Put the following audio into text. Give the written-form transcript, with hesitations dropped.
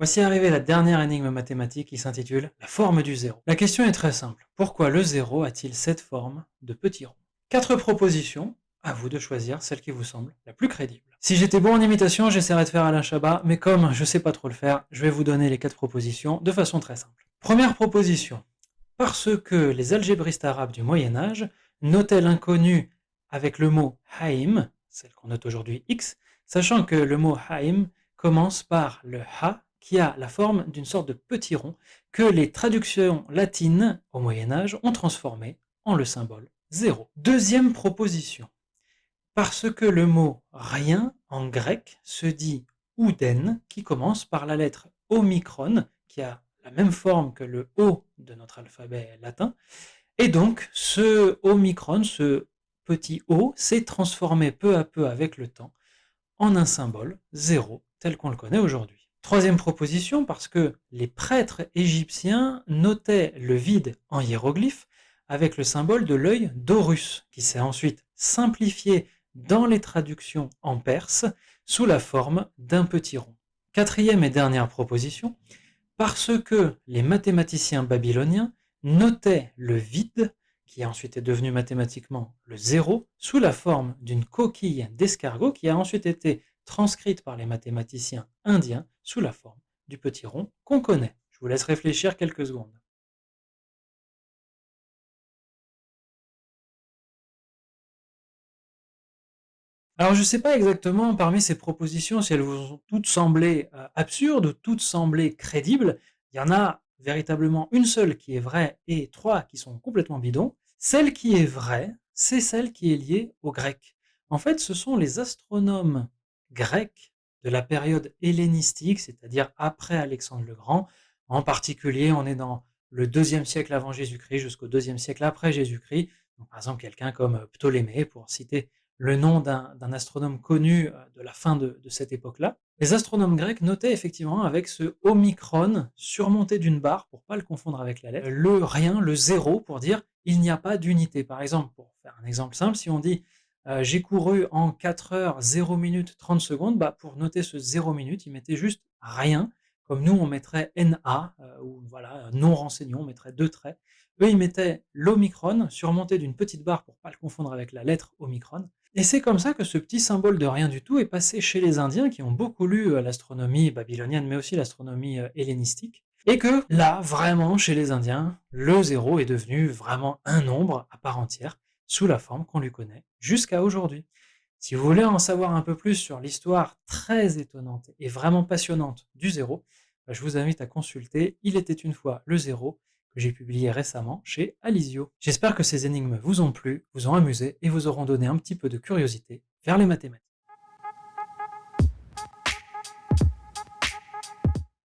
Voici arrivée la dernière énigme mathématique qui s'intitule La forme du zéro. La question est très simple. Pourquoi le zéro a-t-il cette forme de petit rond? Quatre propositions, à vous de choisir celle qui vous semble la plus crédible. Si j'étais bon en imitation, j'essaierais de faire Alain Chabat, mais comme je sais pas trop le faire, je vais vous donner les quatre propositions de façon très simple. Première proposition. Parce que les algébristes arabes du Moyen-Âge notaient l'inconnu avec le mot haïm, celle qu'on note aujourd'hui x, sachant que le mot haïm commence par le ha qui a la forme d'une sorte de petit rond que les traductions latines au Moyen-Âge ont transformé en le symbole zéro. Deuxième proposition. Parce que le mot rien en grec se dit ouden qui commence par la lettre omicron qui a la même forme que le O de notre alphabet latin. Et donc ce omicron, ce petit O, s'est transformé peu à peu avec le temps en un symbole zéro tel qu'on le connaît aujourd'hui. Troisième proposition, parce que les prêtres égyptiens notaient le vide en hiéroglyphe avec le symbole de l'œil d'Horus, qui s'est ensuite simplifié dans les traductions en perse sous la forme d'un petit rond. Quatrième et dernière proposition, parce que les mathématiciens babyloniens notaient le vide, qui ensuite est devenu mathématiquement le zéro, sous la forme d'une coquille d'escargot qui a ensuite été transcrite par les mathématiciens indiens sous la forme du petit rond qu'on connaît. Je vous laisse réfléchir quelques secondes. Alors je ne sais pas exactement parmi ces propositions si elles vous ont toutes semblé absurdes ou toutes semblé crédibles. Il y en a véritablement une seule qui est vraie et trois qui sont complètement bidons. Celle qui est vraie, c'est celle qui est liée aux Grecs. En fait, ce sont les astronomes grecs de la période hellénistique, c'est-à-dire après Alexandre le Grand. En particulier, on est dans le deuxième siècle avant Jésus-Christ jusqu'au deuxième siècle après Jésus-Christ. Donc, par exemple, quelqu'un comme Ptolémée, pour citer le nom d'un astronome connu de la fin de cette époque-là. Les astronomes grecs notaient effectivement avec ce omicron surmonté d'une barre, pour pas le confondre avec la lettre, le rien, le zéro, pour dire il n'y a pas d'unité. Par exemple, pour faire un exemple simple, si on dit j'ai couru en 4 heures 0 minutes 30 secondes, bah, pour noter ce 0 minutes, ils mettaient juste rien, comme nous on mettrait NA, ou voilà, non renseigné, on mettrait deux traits. Eux, ils mettaient l'omicron surmonté d'une petite barre pour pas le confondre avec la lettre omicron. Et c'est comme ça que ce petit symbole de rien du tout est passé chez les Indiens qui ont beaucoup lu l'astronomie babylonienne, mais aussi l'astronomie hellénistique. Et que là, vraiment, chez les Indiens, le zéro est devenu vraiment un nombre à part entière, sous la forme qu'on lui connaît jusqu'à aujourd'hui. Si vous voulez en savoir un peu plus sur l'histoire très étonnante et vraiment passionnante du zéro, bah, je vous invite à consulter Il était une fois le zéro, que j'ai publié récemment chez Alizio. J'espère que ces énigmes vous ont plu, vous ont amusé et vous auront donné un petit peu de curiosité vers les mathématiques.